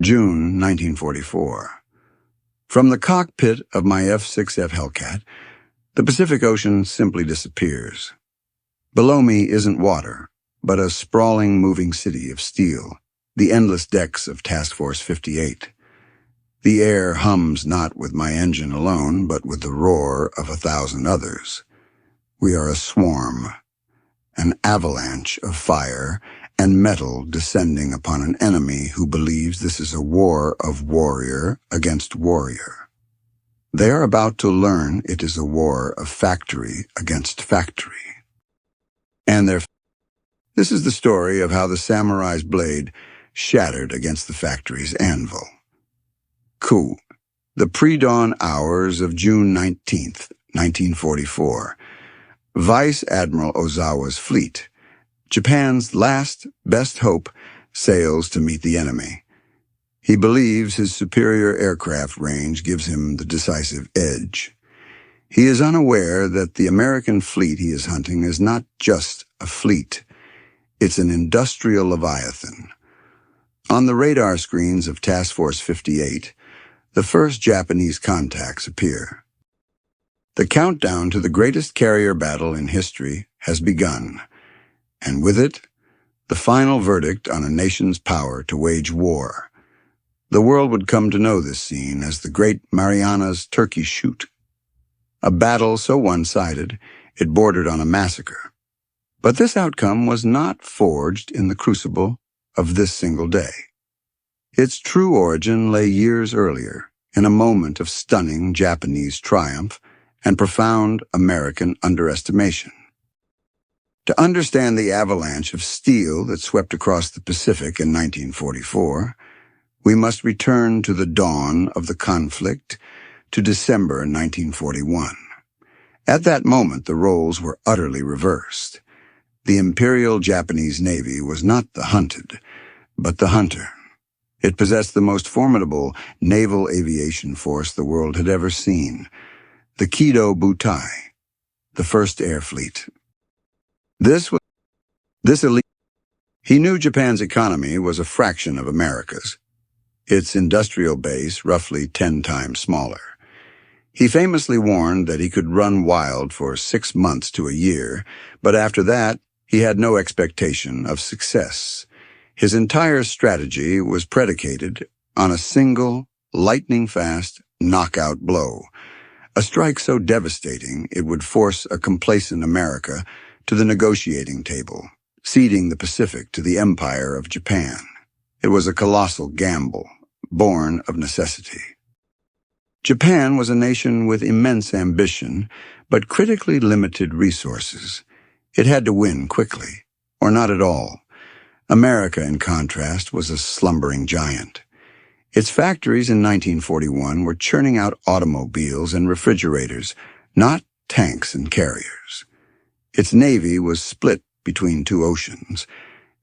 June 1944. From the cockpit of my F6F Hellcat, the Pacific Ocean simply disappears. Below me isn't water, but a sprawling moving city of steel, the endless decks of Task Force 58. The air hums not with my engine alone, but with the roar of 1,000 others. We are a swarm, an avalanche of fire and metal descending upon an enemy who believes this is a war of warrior against warrior. They are about to learn it is a war of factory against factory. This is the story of how the samurai's blade shattered against the factory's anvil. Coup. The pre-dawn hours of June 19th, 1944. Vice Admiral Ozawa's fleet, Japan's last best hope, sails to meet the enemy. He believes his superior aircraft range gives him the decisive edge. He is unaware that the American fleet he is hunting is not just a fleet. It's an industrial leviathan. On the radar screens of Task Force 58, the first Japanese contacts appear. The countdown to the greatest carrier battle in history has begun, and with it, the final verdict on a nation's power to wage war. The world would come to know this scene as the great Marianas Turkey Shoot, a battle so one-sided it bordered on a massacre. But this outcome was not forged in the crucible of this single day. Its true origin lay years earlier, in a moment of stunning Japanese triumph and profound American underestimation. To understand the avalanche of steel that swept across the Pacific in 1944, we must return to the dawn of the conflict, to December 1941. At that moment, the roles were utterly reversed. The Imperial Japanese Navy was not the hunted, but the hunter. It possessed the most formidable naval aviation force the world had ever seen, the Kido Butai, the First Air Fleet. This elite. He knew Japan's economy was a fraction of America's, its industrial base roughly 10 times smaller. He famously warned that he could run wild for 6 months to a year, but after that, he had no expectation of success. His entire strategy was predicated on a single, lightning-fast knockout blow, a strike so devastating it would force a complacent America to the negotiating table, ceding the Pacific to the Empire of Japan. It was a colossal gamble, born of necessity. Japan was a nation with immense ambition, but critically limited resources. It had to win quickly, or not at all. America, in contrast, was a slumbering giant. Its factories in 1941 were churning out automobiles and refrigerators, not tanks and carriers. Its navy was split between 2 oceans,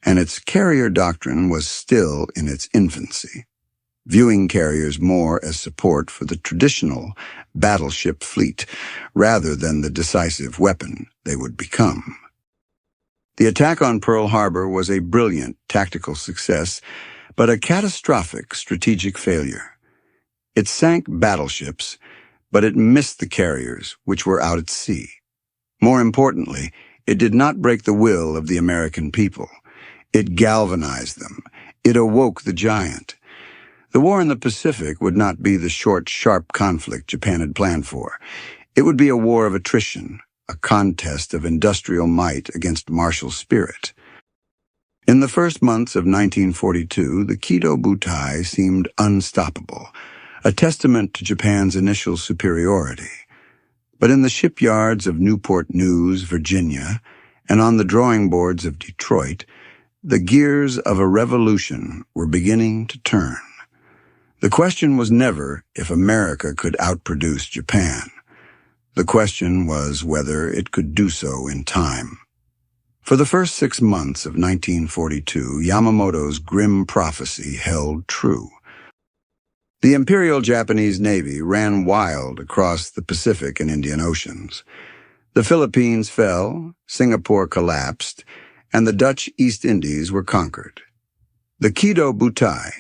and its carrier doctrine was still in its infancy, viewing carriers more as support for the traditional battleship fleet rather than the decisive weapon they would become. The attack on Pearl Harbor was a brilliant tactical success, but a catastrophic strategic failure. It sank battleships, but it missed the carriers, which were out at sea. More importantly, it did not break the will of the American people. It galvanized them. It awoke the giant. The war in the Pacific would not be the short, sharp conflict Japan had planned for. It would be a war of attrition, a contest of industrial might against martial spirit. In the first months of 1942, the Kido Butai seemed unstoppable, a testament to Japan's initial superiority. But in the shipyards of Newport News, Virginia, and on the drawing boards of Detroit, the gears of a revolution were beginning to turn. The question was never if America could outproduce Japan. The question was whether it could do so in time. For the first 6 months of 1942, Yamamoto's grim prophecy held true. The Imperial Japanese Navy ran wild across the Pacific and Indian Oceans. The Philippines fell, Singapore collapsed, and the Dutch East Indies were conquered. The Kido Butai,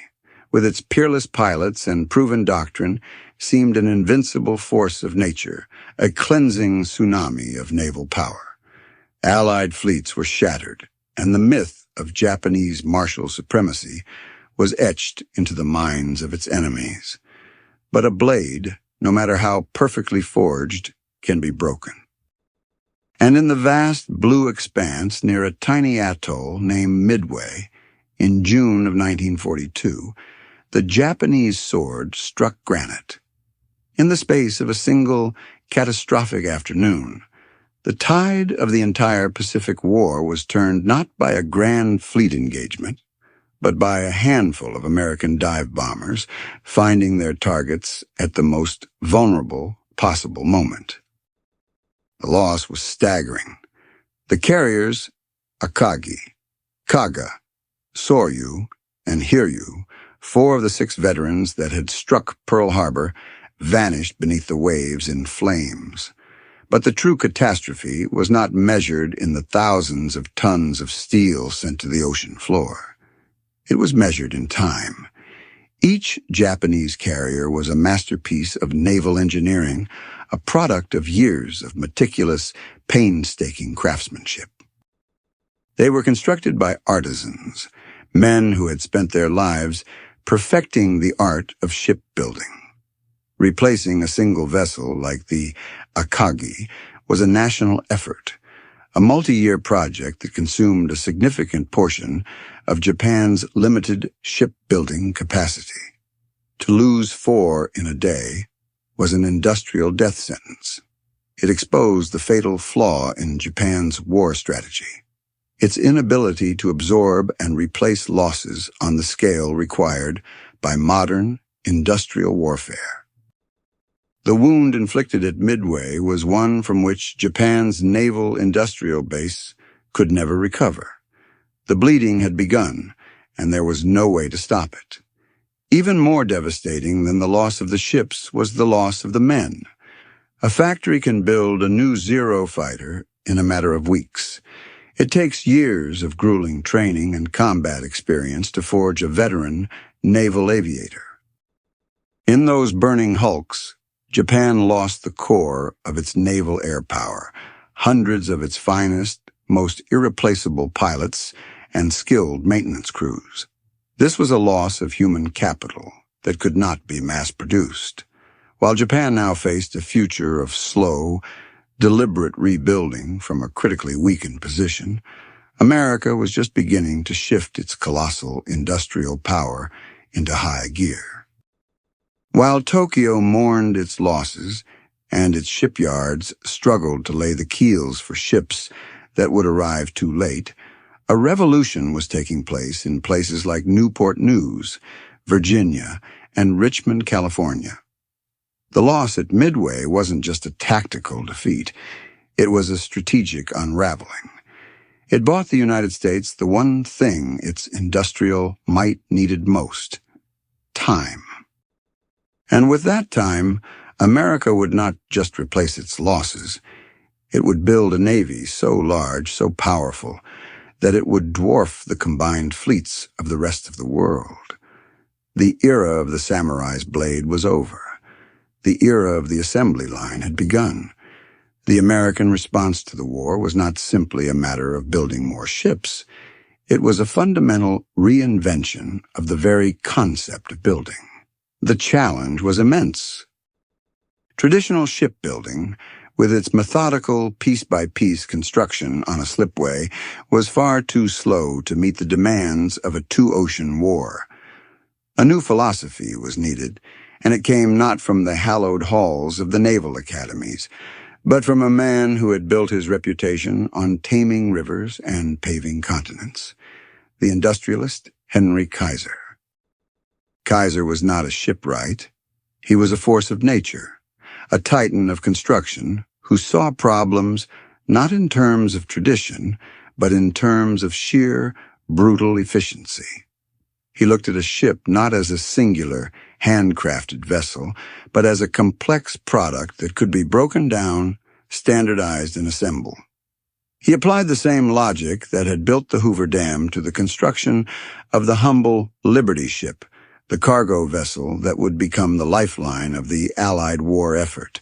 with its peerless pilots and proven doctrine, seemed an invincible force of nature, a cleansing tsunami of naval power. Allied fleets were shattered, and the myth of Japanese martial supremacy was etched into the minds of its enemies. But a blade, no matter how perfectly forged, can be broken. And in the vast blue expanse near a tiny atoll named Midway, in June of 1942, the Japanese sword struck granite. In the space of a single catastrophic afternoon, the tide of the entire Pacific War was turned not by a grand fleet engagement, but by a handful of American dive bombers finding their targets at the most vulnerable possible moment. The loss was staggering. The carriers, Akagi, Kaga, Soryu, and Hiryu, 4 of the 6 veterans that had struck Pearl Harbor, vanished beneath the waves in flames. But the true catastrophe was not measured in the thousands of tons of steel sent to the ocean floor. It was measured in time. Each Japanese carrier was a masterpiece of naval engineering, a product of years of meticulous, painstaking craftsmanship. They were constructed by artisans, men who had spent their lives perfecting the art of shipbuilding. Replacing a single vessel like the Akagi was a national effort, a multi-year project that consumed a significant portion of Japan's limited shipbuilding capacity. To lose 4 in a day was an industrial death sentence. It exposed the fatal flaw in Japan's war strategy, its inability to absorb and replace losses on the scale required by modern industrial warfare. The wound inflicted at Midway was one from which Japan's naval industrial base could never recover. The bleeding had begun, and there was no way to stop it. Even more devastating than the loss of the ships was the loss of the men. A factory can build a new Zero fighter in a matter of weeks. It takes years of grueling training and combat experience to forge a veteran naval aviator. In those burning hulks, Japan lost the core of its naval air power, hundreds of its finest, most irreplaceable pilots, and skilled maintenance crews. This was a loss of human capital that could not be mass-produced. While Japan now faced a future of slow, deliberate rebuilding from a critically weakened position, America was just beginning to shift its colossal industrial power into high gear. While Tokyo mourned its losses and its shipyards struggled to lay the keels for ships that would arrive too late, a revolution was taking place in places like Newport News, Virginia, and Richmond, California. The loss at Midway wasn't just a tactical defeat. It was a strategic unraveling. It bought the United States the one thing its industrial might needed most: time. And with that time, America would not just replace its losses. It would build a navy so large, so powerful, that it would dwarf the combined fleets of the rest of the world. The era of the samurai's blade was over. The era of the assembly line had begun. The American response to the war was not simply a matter of building more ships. It was a fundamental reinvention of the very concept of building. The challenge was immense. Traditional shipbuilding, with its methodical piece-by-piece construction on a slipway, was far too slow to meet the demands of a two-ocean war. A new philosophy was needed, and it came not from the hallowed halls of the naval academies, but from a man who had built his reputation on taming rivers and paving continents, the industrialist Henry Kaiser. Kaiser was not a shipwright. He was a force of nature, a titan of construction who saw problems not in terms of tradition, but in terms of sheer, brutal efficiency. He looked at a ship not as a singular, handcrafted vessel, but as a complex product that could be broken down, standardized, and assembled. He applied the same logic that had built the Hoover Dam to the construction of the humble Liberty ship, the cargo vessel that would become the lifeline of the Allied war effort.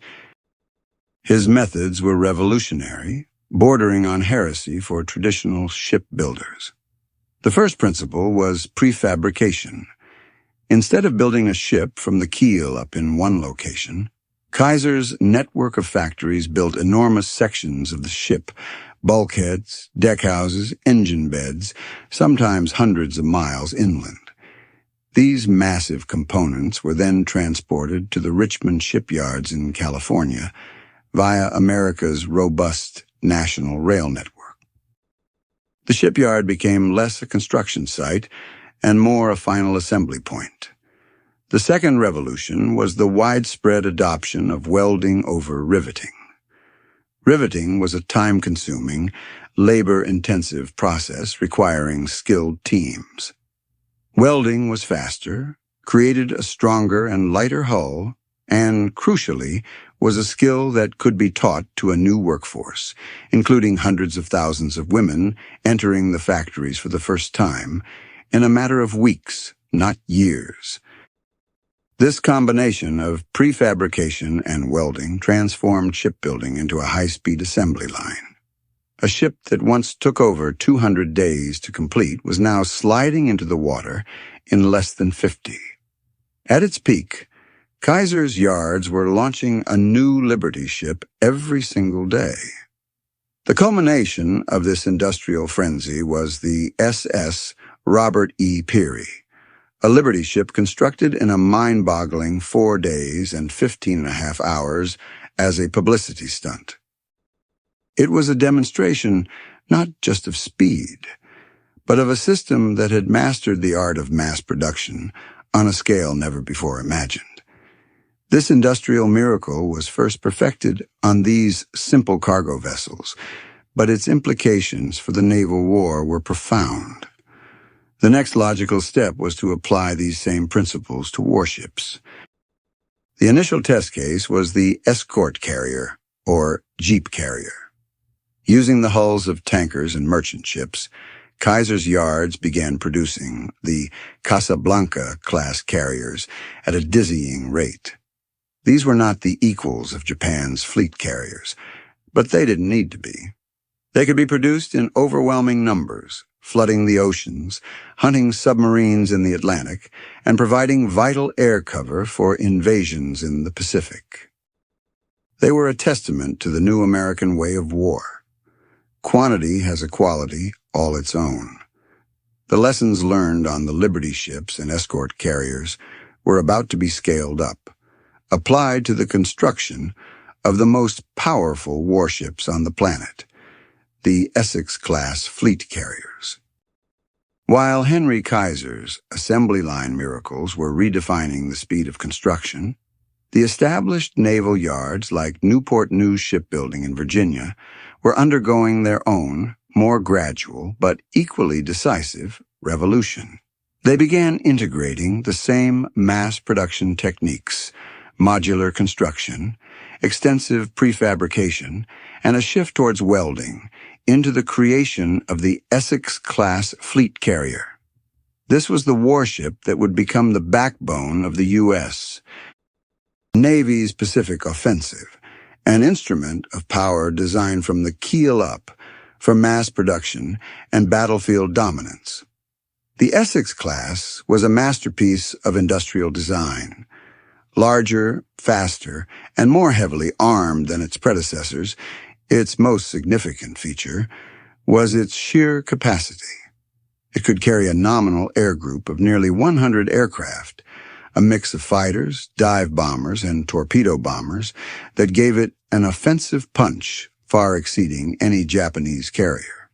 His methods were revolutionary, bordering on heresy for traditional shipbuilders. The first principle was prefabrication. Instead of building a ship from the keel up in one location, Kaiser's network of factories built enormous sections of the ship, bulkheads, deckhouses, engine beds, sometimes hundreds of miles inland. These massive components were then transported to the Richmond shipyards in California via America's robust national rail network. The shipyard became less a construction site and more a final assembly point. The second revolution was the widespread adoption of welding over riveting. Riveting was a time-consuming, labor-intensive process requiring skilled teams. Welding was faster, created a stronger and lighter hull, and, crucially, was a skill that could be taught to a new workforce, including hundreds of thousands of women entering the factories for the first time, in a matter of weeks, not years. This combination of prefabrication and welding transformed shipbuilding into a high-speed assembly line. A ship that once took over 200 days to complete was now sliding into the water in less than 50. At its peak, Kaiser's yards were launching a new Liberty ship every single day. The culmination of this industrial frenzy was the SS Robert E. Peary, a Liberty ship constructed in a mind-boggling 4 days and 15.5 hours as a publicity stunt. It was a demonstration not just of speed, but of a system that had mastered the art of mass production on a scale never before imagined. This industrial miracle was first perfected on these simple cargo vessels, but its implications for the naval war were profound. The next logical step was to apply these same principles to warships. The initial test case was the escort carrier, or jeep carrier. Using the hulls of tankers and merchant ships, Kaiser's yards began producing the Casablanca-class carriers at a dizzying rate. These were not the equals of Japan's fleet carriers, but they didn't need to be. They could be produced in overwhelming numbers, flooding the oceans, hunting submarines in the Atlantic, and providing vital air cover for invasions in the Pacific. They were a testament to the new American way of war. Quantity has a quality all its own. The lessons learned on the Liberty ships and escort carriers were about to be scaled up, applied to the construction of the most powerful warships on the planet, the Essex-class fleet carriers. While Henry Kaiser's assembly line miracles were redefining the speed of construction, the established naval yards like Newport News Shipbuilding in Virginia were undergoing their own, more gradual but equally decisive revolution. They began integrating the same mass production techniques, modular construction, extensive prefabrication, and a shift towards welding into the creation of the Essex-class fleet carrier. This was the warship that would become the backbone of the U.S. Navy's Pacific offensive, an instrument of power designed from the keel up for mass production and battlefield dominance. The Essex-class was a masterpiece of industrial design. Larger, faster, and more heavily armed than its predecessors, its most significant feature was its sheer capacity. It could carry a nominal air group of nearly 100 aircraft, a mix of fighters, dive bombers, and torpedo bombers that gave it an offensive punch far exceeding any Japanese carrier.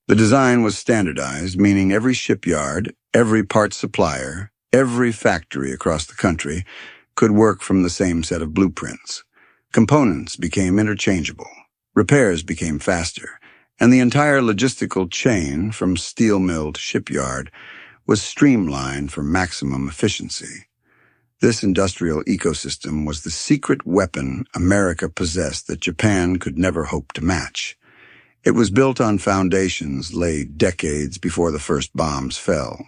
The design was standardized, meaning every shipyard, every part supplier, every factory across the country could work from the same set of blueprints. Components became interchangeable, repairs became faster, and the entire logistical chain from steel mill to shipyard was streamlined for maximum efficiency. This industrial ecosystem was the secret weapon America possessed that Japan could never hope to match. It was built on foundations laid decades before the first bombs fell.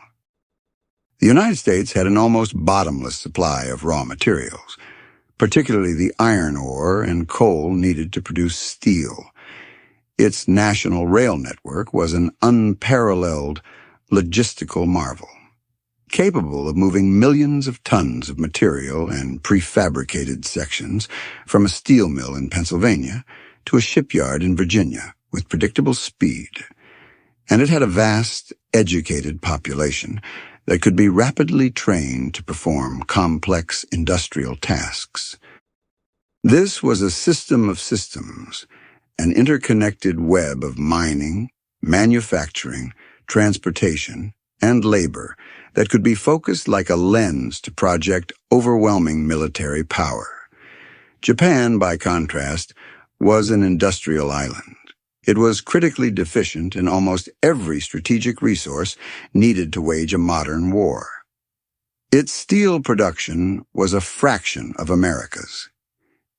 The United States had an almost bottomless supply of raw materials, particularly the iron ore and coal needed to produce steel. Its national rail network was an unparalleled logistical marvel, capable of moving millions of tons of material and prefabricated sections from a steel mill in Pennsylvania to a shipyard in Virginia with predictable speed. And it had a vast, educated population that could be rapidly trained to perform complex industrial tasks. This was a system of systems, an interconnected web of mining, manufacturing, transportation, and labor that could be focused like a lens to project overwhelming military power. Japan, by contrast, was an industrial island. It was critically deficient in almost every strategic resource needed to wage a modern war. Its steel production was a fraction of America's.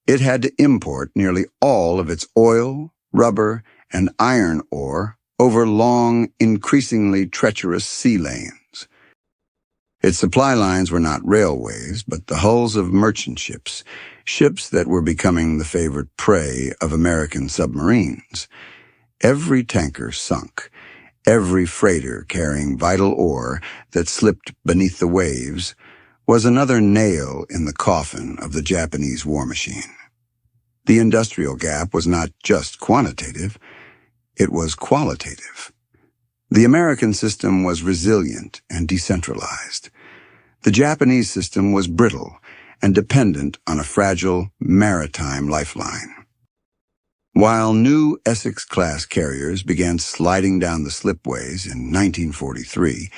It had to import nearly all of its oil, rubber, and iron ore over long, increasingly treacherous sea lanes. Its supply lines were not railways, but the hulls of merchant ships, ships that were becoming the favorite prey of American submarines. Every tanker sunk, every freighter carrying vital ore that slipped beneath the waves was another nail in the coffin of the Japanese war machine. The industrial gap was not just quantitative, it was qualitative. The American system was resilient and decentralized. The Japanese system was brittle and dependent on a fragile maritime lifeline. While new Essex-class carriers began sliding down the slipways in 1943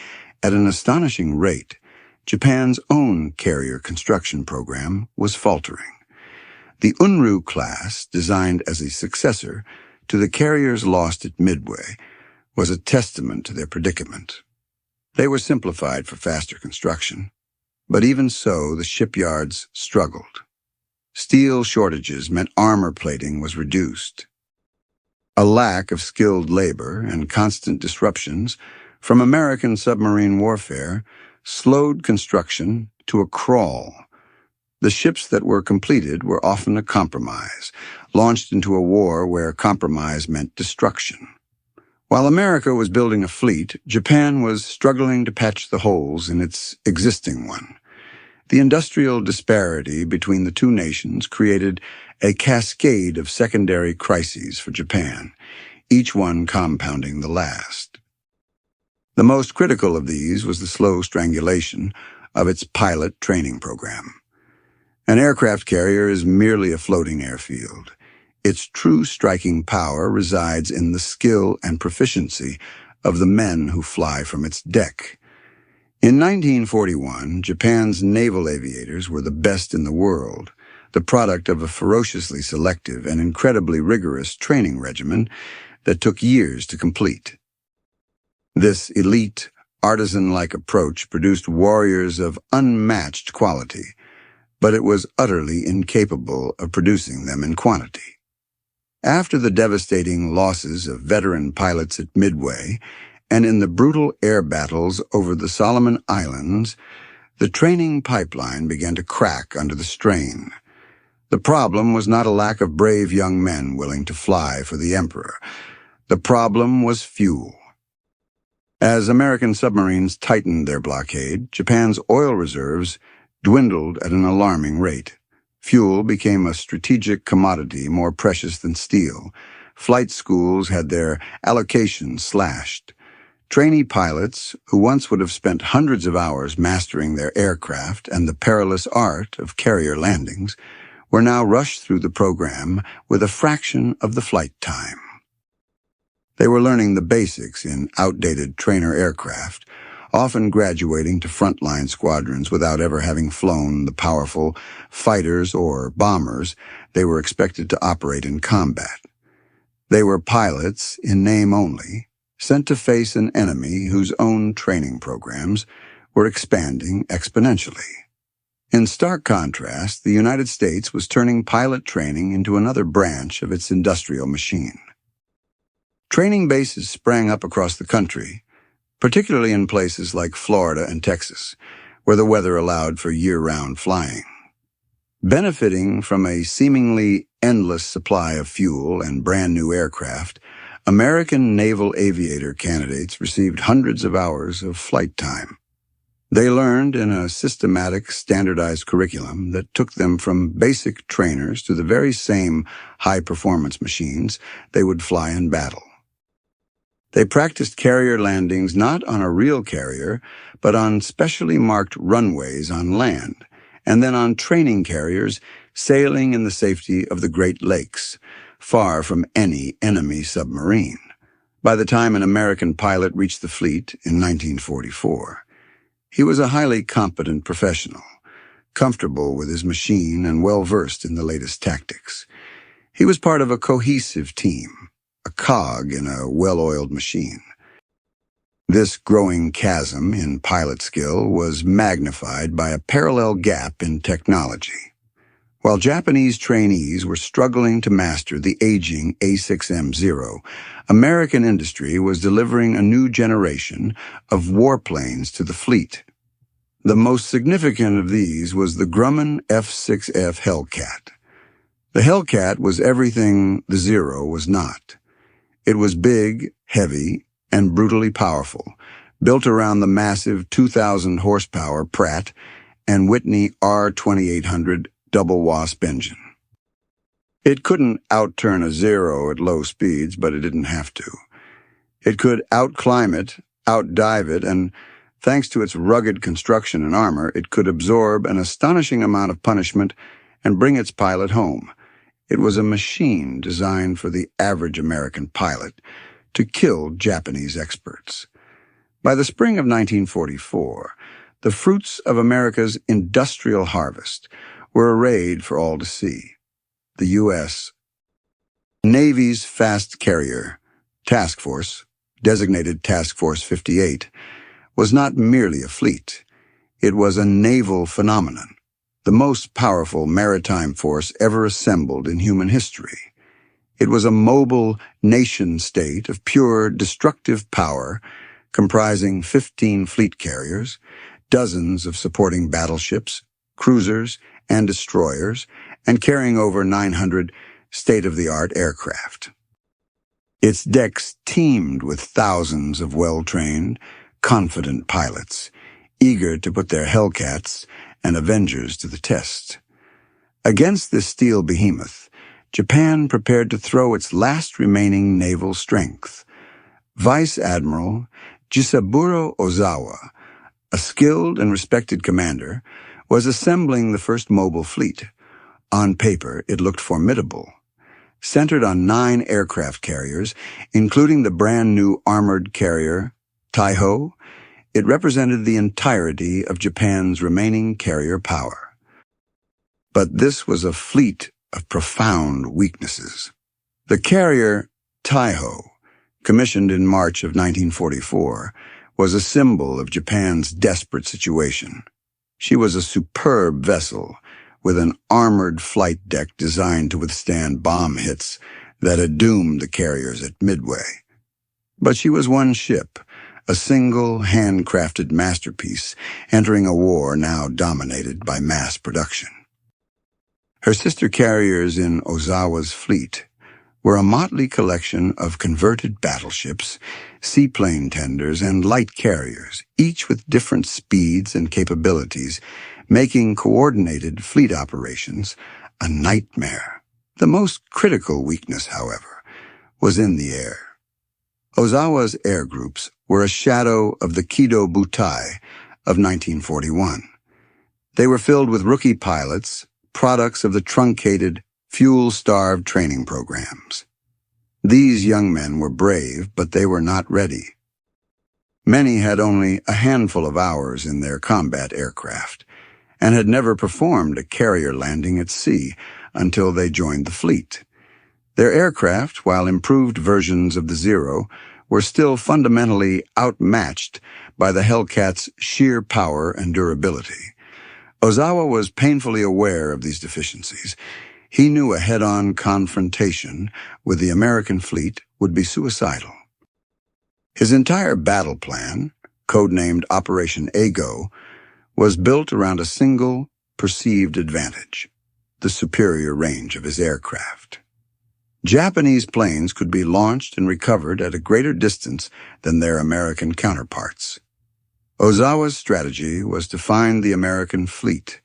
at an astonishing rate, Japan's own carrier construction program was faltering. The Unru class, designed as a successor to the carriers lost at Midway, was a testament to their predicament. They were simplified for faster construction, but even so, the shipyards struggled. Steel shortages meant armor plating was reduced. A lack of skilled labor and constant disruptions from American submarine warfare slowed construction to a crawl. The ships that were completed were often a compromise, launched into a war where compromise meant destruction. While America was building a fleet, Japan was struggling to patch the holes in its existing one. The industrial disparity between the two nations created a cascade of secondary crises for Japan, each one compounding the last. The most critical of these was the slow strangulation of its pilot training program. An aircraft carrier is merely a floating airfield. Its true striking power resides in the skill and proficiency of the men who fly from its deck. In 1941, Japan's naval aviators were the best in the world, the product of a ferociously selective and incredibly rigorous training regimen that took years to complete. This elite, artisan-like approach produced warriors of unmatched quality, but it was utterly incapable of producing them in quantity. After the devastating losses of veteran pilots at Midway, and in the brutal air battles over the Solomon Islands, the training pipeline began to crack under the strain. The problem was not a lack of brave young men willing to fly for the Emperor. The problem was fuel. As American submarines tightened their blockade, Japan's oil reserves dwindled at an alarming rate. Fuel became a strategic commodity more precious than steel. Flight schools had their allocations slashed. Trainee pilots, who once would have spent hundreds of hours mastering their aircraft and the perilous art of carrier landings, were now rushed through the program with a fraction of the flight time. They were learning the basics in outdated trainer aircraft, often graduating to frontline squadrons without ever having flown the powerful fighters or bombers they were expected to operate in combat. They were pilots in name only, sent to face an enemy whose own training programs were expanding exponentially. In stark contrast, the United States was turning pilot training into another branch of its industrial machine. Training bases sprang up across the country, particularly in places like Florida and Texas, where the weather allowed for year-round flying. Benefiting from a seemingly endless supply of fuel and brand-new aircraft, American naval aviator candidates received hundreds of hours of flight time. They learned in a systematic, standardized curriculum that took them from basic trainers to the very same high-performance machines they would fly in battle. They practiced carrier landings not on a real carrier, but on specially marked runways on land, and then on training carriers sailing in the safety of the Great Lakes, far from any enemy submarine. By the time an American pilot reached the fleet in 1944, he was a highly competent professional, comfortable with his machine and well-versed in the latest tactics. He was part of a cohesive team, a cog in a well-oiled machine. This growing chasm in pilot skill was magnified by a parallel gap in technology. While Japanese trainees were struggling to master the aging A6M0, American industry was delivering a new generation of warplanes to the fleet. The most significant of these was the Grumman F6F Hellcat. The Hellcat was everything the Zero was not. It was big, heavy, and brutally powerful, built around the massive 2,000 horsepower Pratt and Whitney R2800 double wasp engine. It couldn't outturn a Zero at low speeds, but it didn't have to. It could outclimb it, outdive it, and thanks to its rugged construction and armor, it could absorb an astonishing amount of punishment and bring its pilot home. It was a machine designed for the average American pilot to kill Japanese experts. By the spring of 1944, the fruits of America's industrial harvest were arrayed for all to see. The U.S. Navy's fast carrier, Task Force, designated Task Force 58, was not merely a fleet. It was a naval phenomenon, the most powerful maritime force ever assembled in human history. It was a mobile nation-state of pure destructive power, comprising 15 fleet carriers, dozens of supporting battleships, cruisers, and destroyers, and carrying over 900 state-of-the-art aircraft. Its decks teemed with thousands of well-trained, confident pilots, eager to put their Hellcats and Avengers to the test. Against this steel behemoth, Japan prepared to throw its last remaining naval strength. Vice Admiral Jisaburo Ozawa, a skilled and respected commander, was assembling the first mobile fleet. On paper, it looked formidable. Centered on 9 aircraft carriers, including the brand-new armored carrier Taiho, it represented the entirety of Japan's remaining carrier power. But this was a fleet of profound weaknesses. The carrier Taiho, commissioned in March of 1944, was a symbol of Japan's desperate situation. She was a superb vessel with an armored flight deck designed to withstand bomb hits that had doomed the carriers at Midway. But she was one ship, a single handcrafted masterpiece entering a war now dominated by mass production. Her sister carriers in Ozawa's fleet were a motley collection of converted battleships, seaplane tenders, and light carriers, each with different speeds and capabilities, making coordinated fleet operations a nightmare. The most critical weakness, however, was in the air. Ozawa's air groups were a shadow of the Kido Butai of 1941. They were filled with rookie pilots, products of the truncated, fuel-starved training programs. These young men were brave, but they were not ready. Many had only a handful of hours in their combat aircraft and had never performed a carrier landing at sea until they joined the fleet. Their aircraft, while improved versions of the Zero, were still fundamentally outmatched by the Hellcat's sheer power and durability. Ozawa was painfully aware of these deficiencies. He knew a head-on confrontation with the American fleet would be suicidal. His entire battle plan, codenamed Operation Ago, was built around a single perceived advantage: the superior range of his aircraft. Japanese planes could be launched and recovered at a greater distance than their American counterparts. Ozawa's strategy was to find the American fleet,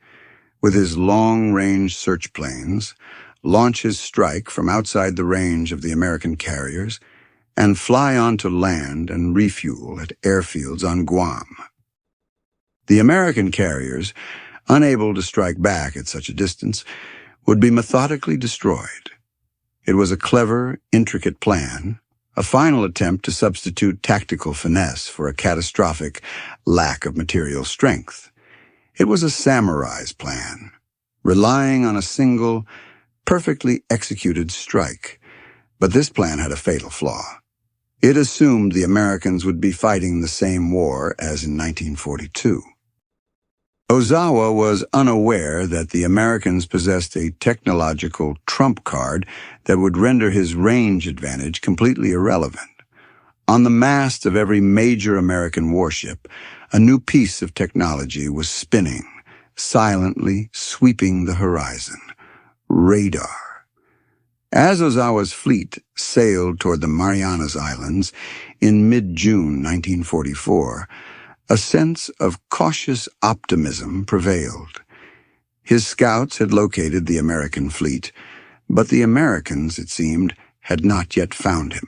with his long-range search planes, launch his strike from outside the range of the American carriers, and fly onto land and refuel at airfields on Guam. The American carriers, unable to strike back at such a distance, would be methodically destroyed. It was a clever, intricate plan, a final attempt to substitute tactical finesse for a catastrophic lack of material strength. It was a samurai's plan, relying on a single, perfectly executed strike. But this plan had a fatal flaw. It assumed the Americans would be fighting the same war as in 1942. Ozawa was unaware that the Americans possessed a technological trump card that would render his range advantage completely irrelevant. On the mast of every major American warship, a new piece of technology was spinning, silently sweeping the horizon: radar. As Ozawa's fleet sailed toward the Marianas Islands in mid-June 1944, a sense of cautious optimism prevailed. His scouts had located the American fleet, but the Americans, it seemed, had not yet found him.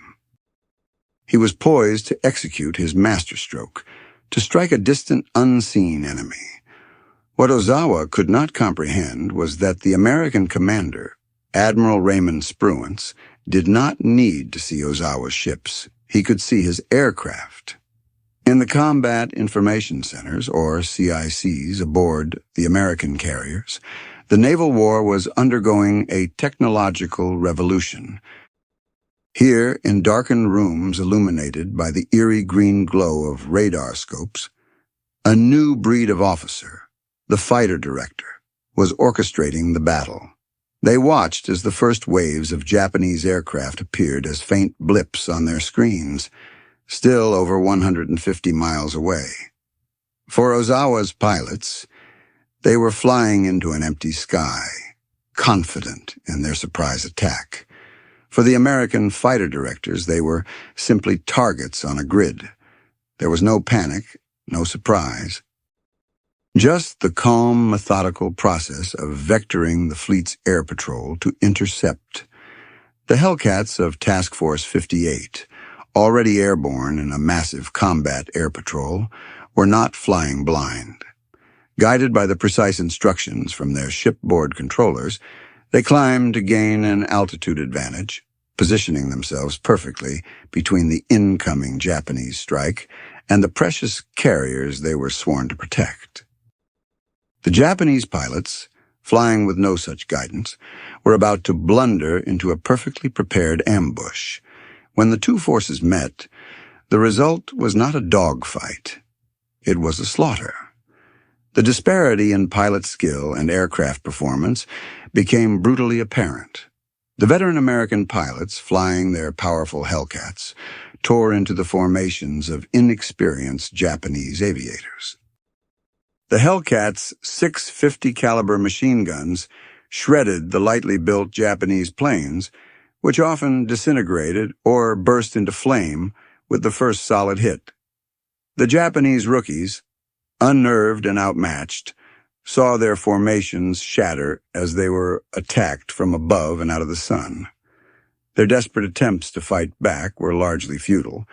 He was poised to execute his masterstroke, to strike a distant, unseen enemy. What Ozawa could not comprehend was that the American commander, Admiral Raymond Spruance, did not need to see Ozawa's ships. He could see his aircraft. In the combat information centers, or CICs, aboard the American carriers, the naval war was undergoing a technological revolution. Here, in darkened rooms illuminated by the eerie green glow of radar scopes, a new breed of officer, the fighter director, was orchestrating the battle. They watched as the first waves of Japanese aircraft appeared as faint blips on their screens, still over 150 miles away. For Ozawa's pilots, they were flying into an empty sky, confident in their surprise attack. For the American fighter directors, they were simply targets on a grid. There was no panic, no surprise. Just the calm, methodical process of vectoring the fleet's air patrol to intercept. The Hellcats of Task Force 58, already airborne in a massive combat air patrol, were not flying blind. Guided by the precise instructions from their shipboard controllers, they climbed to gain an altitude advantage, positioning themselves perfectly between the incoming Japanese strike and the precious carriers they were sworn to protect. The Japanese pilots, flying with no such guidance, were about to blunder into a perfectly prepared ambush. When the two forces met, the result was not a dogfight. It was a slaughter. The disparity in pilot skill and aircraft performance became brutally apparent. The veteran American pilots, flying their powerful Hellcats, tore into the formations of inexperienced Japanese aviators. The Hellcats' 650 caliber machine guns shredded the lightly built Japanese planes, which often disintegrated or burst into flame with the first solid hit. The Japanese rookies, unnerved and outmatched, saw their formations shatter as they were attacked from above and out of the sun. Their desperate attempts to fight back were largely futile.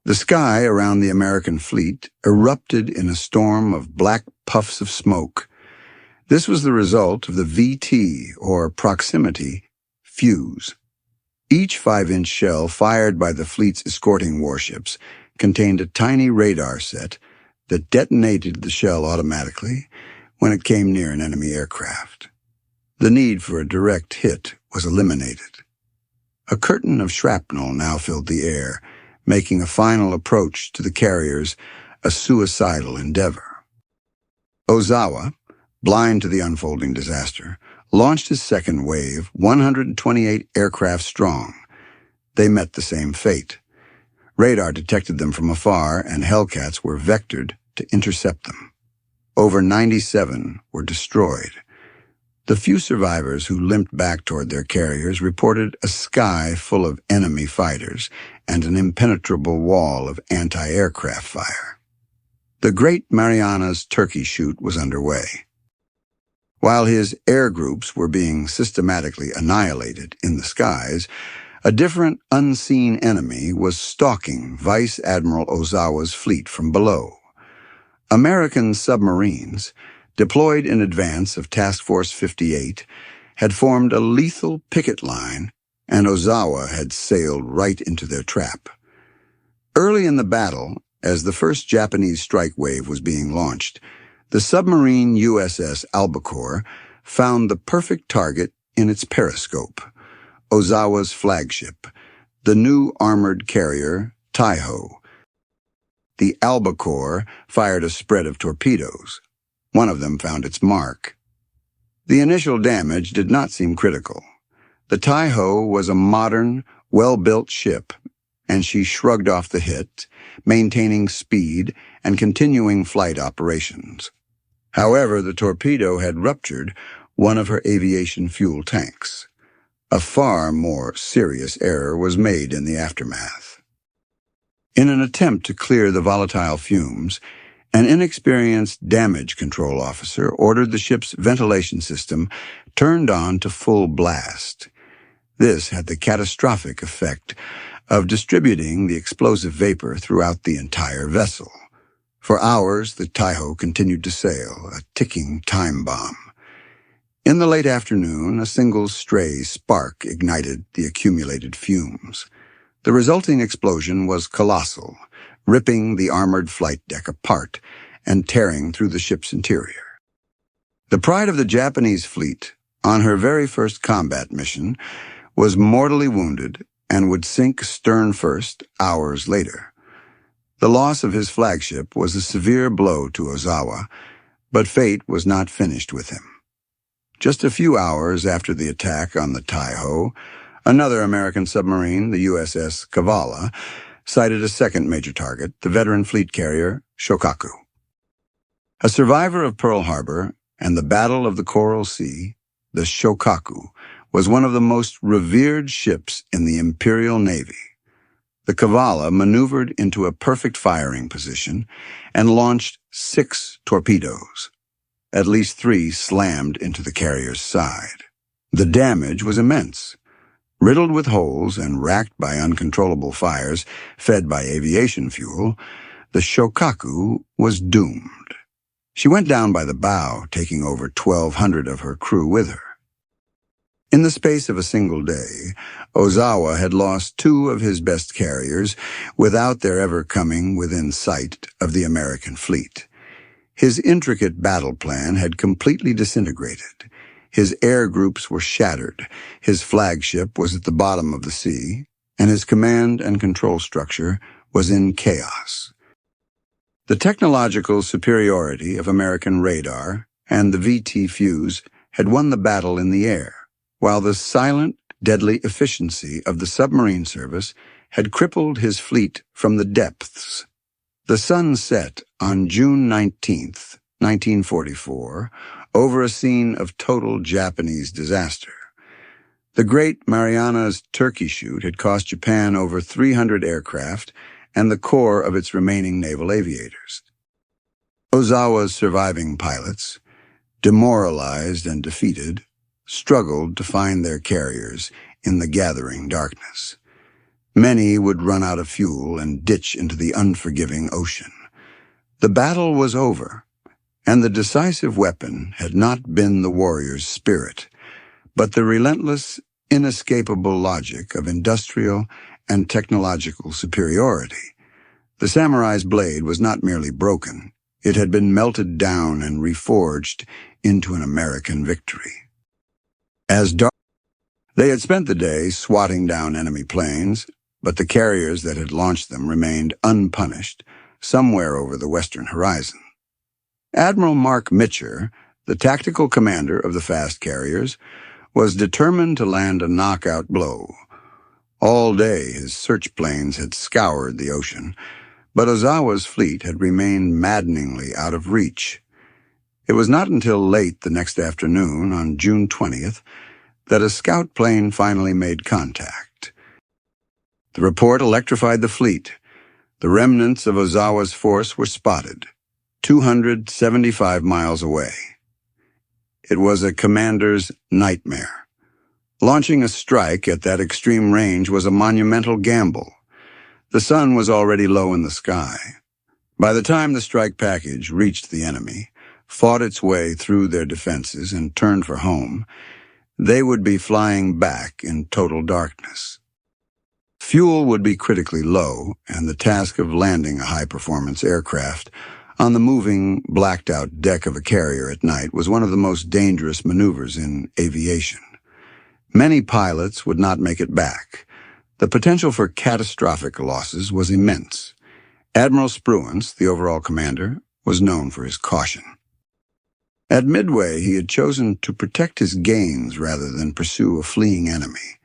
The sky around the American fleet erupted in a storm of black puffs of smoke. This was the result of the VT, or proximity, fuse. Each 5-inch shell fired by the fleet's escorting warships contained a tiny radar set that detonated the shell automatically when it came near an enemy aircraft. The need for a direct hit was eliminated. A curtain of shrapnel now filled the air, making a final approach to the carriers a suicidal endeavor. Ozawa, blind to the unfolding disaster, launched his second wave, 128 aircraft strong. They met the same fate. Radar detected them from afar, and Hellcats were vectored to intercept them. Over 97 were destroyed. The few survivors who limped back toward their carriers reported a sky full of enemy fighters and an impenetrable wall of anti-aircraft fire. The Great Marianas Turkey Shoot was underway. While his air groups were being systematically annihilated in the skies, a different unseen enemy was stalking Vice Admiral Ozawa's fleet from below. American submarines, deployed in advance of Task Force 58, had formed a lethal picket line, and Ozawa had sailed right into their trap. Early in the battle, as the first Japanese strike wave was being launched, the submarine USS Albacore found the perfect target in its periscope, Ozawa's flagship, the new armored carrier Taiho. The Albacore fired a spread of torpedoes. One of them found its mark. The initial damage did not seem critical. The Taiho was a modern, well-built ship, and she shrugged off the hit, maintaining speed and continuing flight operations. However, the torpedo had ruptured one of her aviation fuel tanks. A far more serious error was made in the aftermath. In an attempt to clear the volatile fumes, an inexperienced damage control officer ordered the ship's ventilation system turned on to full blast. This had the catastrophic effect of distributing the explosive vapor throughout the entire vessel. For hours, the Taiho continued to sail, a ticking time bomb. In the late afternoon, a single stray spark ignited the accumulated fumes. The resulting explosion was colossal, ripping the armored flight deck apart and tearing through the ship's interior. The pride of the Japanese fleet, on her very first combat mission, was mortally wounded and would sink stern first hours later. The loss of his flagship was a severe blow to Ozawa, but fate was not finished with him. Just a few hours after the attack on the Taiho, another American submarine, the USS Kavala, sighted a second major target, the veteran fleet carrier Shokaku. A survivor of Pearl Harbor and the Battle of the Coral Sea, the Shokaku was one of the most revered ships in the Imperial Navy. The Kavala maneuvered into a perfect firing position and launched 6 torpedoes. At least 3 slammed into the carrier's side. The damage was immense. Riddled with holes and racked by uncontrollable fires fed by aviation fuel, the Shokaku was doomed. She went down by the bow, taking over 1,200 of her crew with her. In the space of a single day, Ozawa had lost 2 of his best carriers without their ever coming within sight of the American fleet. His intricate battle plan had completely disintegrated. His air groups were shattered, his flagship was at the bottom of the sea, and his command and control structure was in chaos. The technological superiority of American radar and the VT fuse had won the battle in the air, while the silent, deadly efficiency of the submarine service had crippled his fleet from the depths. The sun set on June 19th, 1944, over a scene of total Japanese disaster. The Great Marianas Turkey Shoot had cost Japan over 300 aircraft and the core of its remaining naval aviators. Ozawa's surviving pilots, demoralized and defeated, struggled to find their carriers in the gathering darkness. Many would run out of fuel and ditch into the unforgiving ocean. The battle was over, and the decisive weapon had not been the warrior's spirit, but the relentless, inescapable logic of industrial and technological superiority. The samurai's blade was not merely broken, it had been melted down and reforged into an American victory. They had spent the day swatting down enemy planes, but the carriers that had launched them remained unpunished somewhere over the western horizon. Admiral Mark Mitcher, the tactical commander of the fast carriers, was determined to land a knockout blow. All day his search planes had scoured the ocean, but Ozawa's fleet had remained maddeningly out of reach. It was not until late the next afternoon, on June 20th, that a scout plane finally made contact. The report electrified the fleet. The remnants of Ozawa's force were spotted, 275 miles away. It was a commander's nightmare. Launching a strike at that extreme range was a monumental gamble. The sun was already low in the sky. By the time the strike package reached the enemy, fought its way through their defenses, and turned for home, they would be flying back in total darkness. Fuel would be critically low, and the task of landing a high-performance aircraft on the moving, blacked-out deck of a carrier at night was one of the most dangerous maneuvers in aviation. Many pilots would not make it back. The potential for catastrophic losses was immense. Admiral Spruance, the overall commander, was known for his caution. At Midway, he had chosen to protect his gains rather than pursue a fleeing enemy,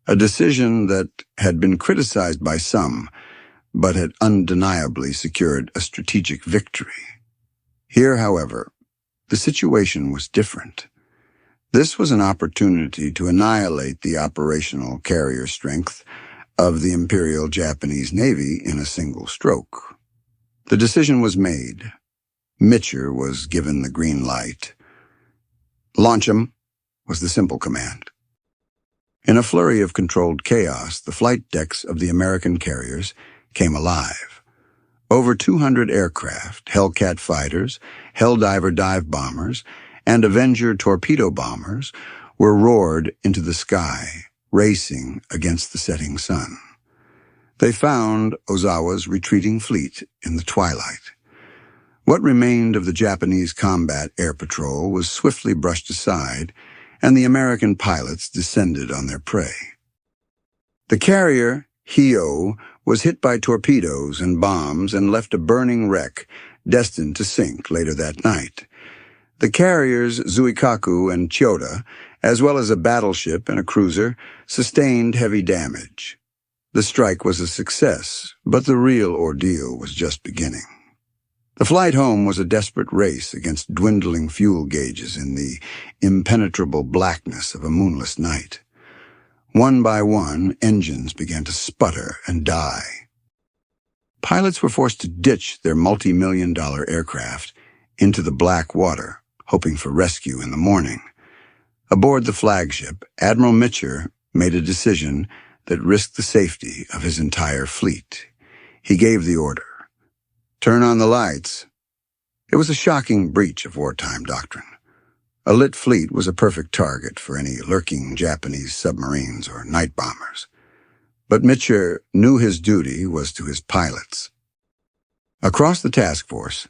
a decision that had been criticized by some, but had undeniably secured a strategic victory. Here, however, the situation was different. This was an opportunity to annihilate the operational carrier strength of the Imperial Japanese Navy in a single stroke. The decision was made. Mitcher was given the green light. "Launch 'em," was the simple command. In a flurry of controlled chaos, the flight decks of the American carriers came alive. Over 200 aircraft, Hellcat fighters, Helldiver dive bombers, and Avenger torpedo bombers were roared into the sky, racing against the setting sun. They found Ozawa's retreating fleet in the twilight. What remained of the Japanese combat air patrol was swiftly brushed aside, and the American pilots descended on their prey. The carrier, Hio, was hit by torpedoes and bombs and left a burning wreck destined to sink later that night. The carriers Zuikaku and Chiyoda, as well as a battleship and a cruiser, sustained heavy damage. The strike was a success, but the real ordeal was just beginning. The flight home was a desperate race against dwindling fuel gauges in the impenetrable blackness of a moonless night. One by one, engines began to sputter and die. Pilots were forced to ditch their multi-million-dollar aircraft into the black water, hoping for rescue in the morning. Aboard the flagship, Admiral Mitcher made a decision that risked the safety of his entire fleet. He gave the order, "Turn on the lights." It was a shocking breach of wartime doctrine. A lit fleet was a perfect target for any lurking Japanese submarines or night bombers. But Mitcher knew his duty was to his pilots. Across the task force,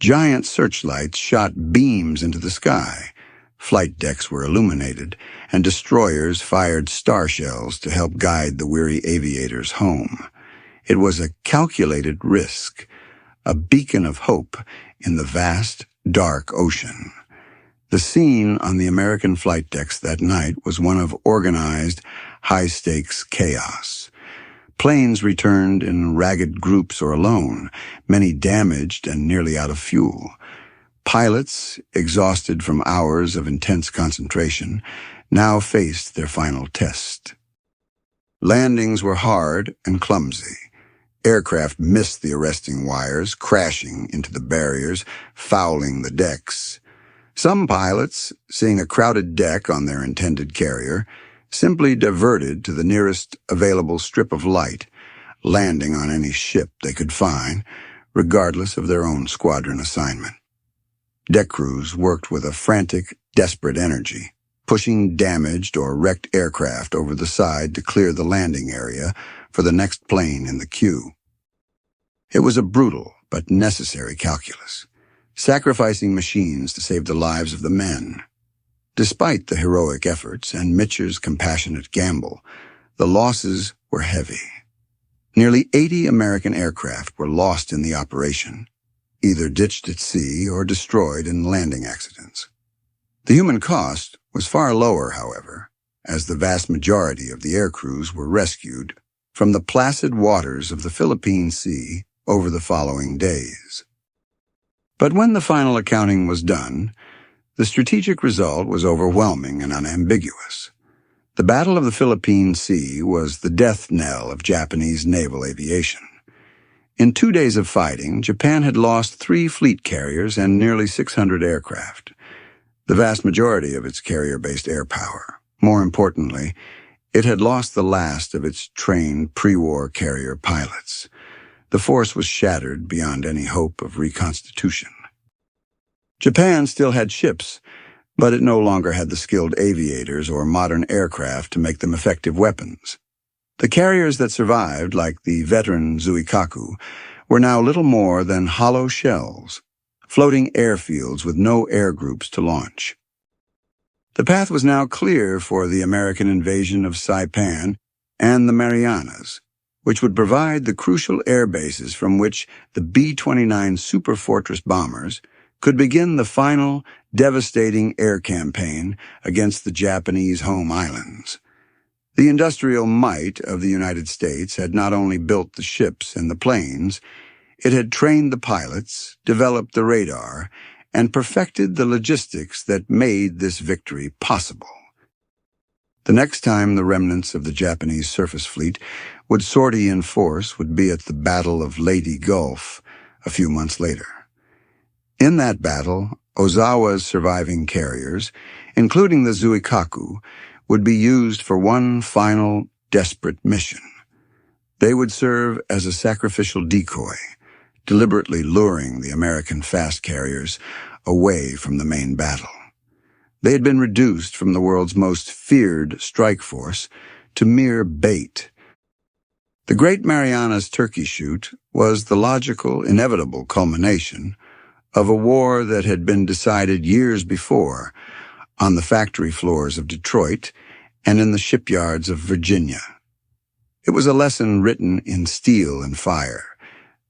giant searchlights shot beams into the sky. Flight decks were illuminated, and destroyers fired star shells to help guide the weary aviators home. It was a calculated risk, a beacon of hope in the vast, dark ocean. The scene on the American flight decks that night was one of organized, high-stakes chaos. Planes returned in ragged groups or alone, many damaged and nearly out of fuel. Pilots, exhausted from hours of intense concentration, now faced their final test. Landings were hard and clumsy. Aircraft missed the arresting wires, crashing into the barriers, fouling the decks. Some pilots, seeing a crowded deck on their intended carrier, simply diverted to the nearest available strip of light, landing on any ship they could find, regardless of their own squadron assignment. Deck crews worked with a frantic, desperate energy, pushing damaged or wrecked aircraft over the side to clear the landing area for the next plane in the queue. It was a brutal but necessary calculus, sacrificing machines to save the lives of the men. Despite the heroic efforts and Mitcher's compassionate gamble, the losses were heavy. Nearly 80 American aircraft were lost in the operation, either ditched at sea or destroyed in landing accidents. The human cost was far lower, however. as the vast majority of the air crews were rescued from the placid waters of the Philippine Sea over the following days. But when the final accounting was done, the strategic result was overwhelming and unambiguous. The Battle of the Philippine Sea was the death knell of Japanese naval aviation. In 2 days of fighting, Japan had lost 3 fleet carriers and nearly 600 aircraft, the vast majority of its carrier-based air power. More importantly, it had lost the last of its trained pre-war carrier pilots. The force was shattered beyond any hope of reconstitution. Japan still had ships, but it no longer had the skilled aviators or modern aircraft to make them effective weapons. The carriers that survived, like the veteran Zuikaku, were now little more than hollow shells, floating airfields with no air groups to launch. The path was now clear for the American invasion of Saipan and the Marianas, which would provide the crucial air bases from which the B-29 Superfortress bombers could begin the final, devastating air campaign against the Japanese home islands. The industrial might of the United States had not only built the ships and the planes, it had trained the pilots, developed the radar, and perfected the logistics that made this victory possible. The next time the remnants of the Japanese surface fleet would sortie in force would be at the Battle of Leyte Gulf a few months later. In that battle, Ozawa's surviving carriers, including the Zuikaku, would be used for one final, desperate mission. They would serve as a sacrificial decoy, deliberately luring the American fast carriers away from the main battle. They had been reduced from the world's most feared strike force to mere bait. The Great Marianas Turkey Shoot was the logical, inevitable culmination of a war that had been decided years before on the factory floors of Detroit and in the shipyards of Virginia. It was a lesson written in steel and fire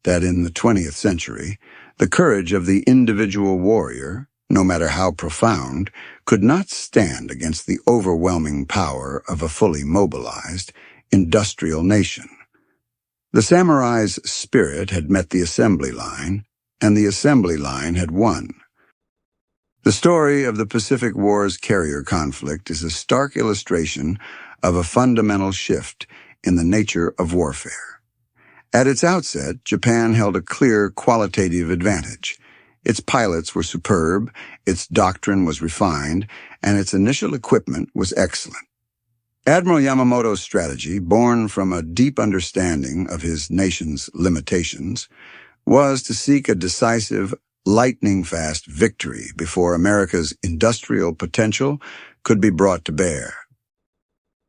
that in the 20th century, the courage of the individual warrior, no matter how profound, could not stand against the overwhelming power of a fully mobilized, industrial nation. The samurai's spirit had met the assembly line, and the assembly line had won. The story of the Pacific War's carrier conflict is a stark illustration of a fundamental shift in the nature of warfare. At its outset, Japan held a clear qualitative advantage. Its pilots were superb, its doctrine was refined, and its initial equipment was excellent. Admiral Yamamoto's strategy, born from a deep understanding of his nation's limitations, was to seek a decisive, lightning-fast victory before America's industrial potential could be brought to bear.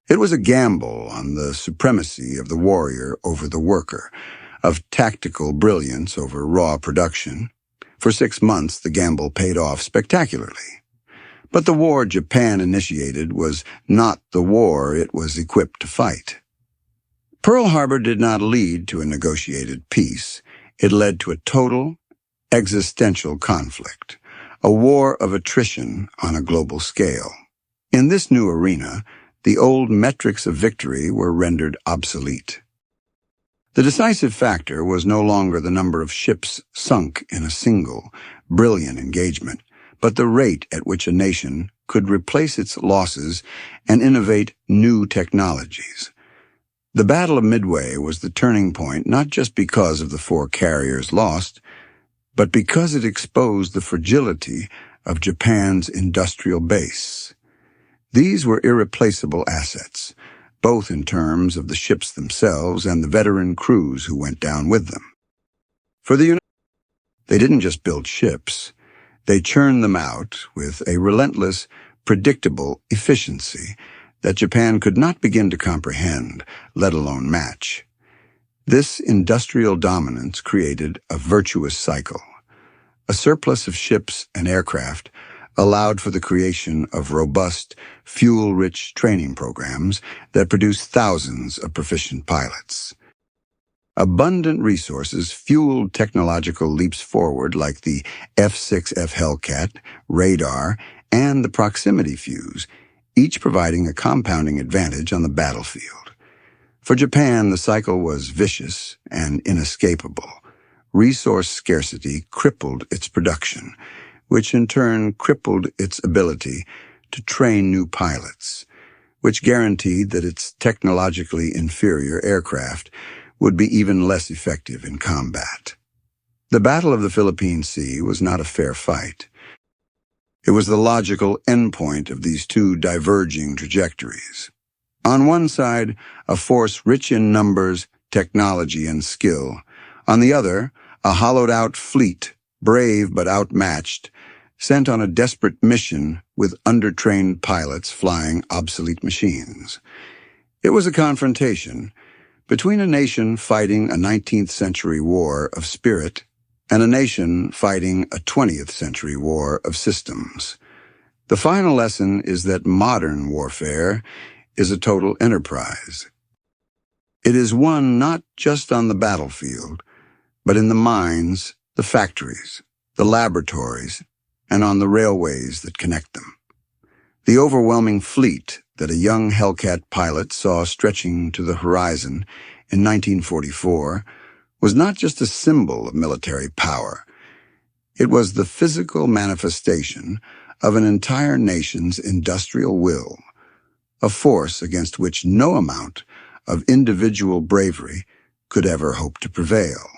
It was a gamble on the supremacy of the warrior over the worker, of tactical brilliance over raw production. For 6 months, the gamble paid off spectacularly. But the war Japan initiated was not the war it was equipped to fight. Pearl Harbor did not lead to a negotiated peace. It led to a total, existential conflict, a war of attrition on a global scale. In this new arena, the old metrics of victory were rendered obsolete. The decisive factor was no longer the number of ships sunk in a single, brilliant engagement, but the rate at which a nation could replace its losses and innovate new technologies. The Battle of Midway was the turning point not just because of the 4 carriers lost, but because it exposed the fragility of Japan's industrial base. These were irreplaceable assets, both in terms of the ships themselves and the veteran crews who went down with them. For the United States, they didn't just build ships, they churned them out with a relentless, predictable efficiency that Japan could not begin to comprehend, let alone match. This industrial dominance created a virtuous cycle. A surplus of ships and aircraft allowed for the creation of robust, fuel-rich training programs that produced thousands of proficient pilots. Abundant resources fueled technological leaps forward like the F6F Hellcat, radar, and the proximity fuse, each providing a compounding advantage on the battlefield. For Japan, the cycle was vicious and inescapable. Resource scarcity crippled its production, which in turn crippled its ability to train new pilots, which guaranteed that its technologically inferior aircraft would be even less effective in combat. The Battle of the Philippine Sea was not a fair fight. It was the logical endpoint of these two diverging trajectories. On one side, a force rich in numbers, technology, and skill. On the other, a hollowed-out fleet, brave but outmatched, sent on a desperate mission with undertrained pilots flying obsolete machines. It was a confrontation between a nation fighting a 19th century war of spirit and a nation fighting a 20th century war of systems. The final lesson is that modern warfare is a total enterprise. It is won not just on the battlefield, but in the mines, the factories, the laboratories, and on the railways that connect them. The overwhelming fleet that a young Hellcat pilot saw stretching to the horizon in 1944 was not just a symbol of military power. It was the physical manifestation of an entire nation's industrial will, a force against which no amount of individual bravery could ever hope to prevail.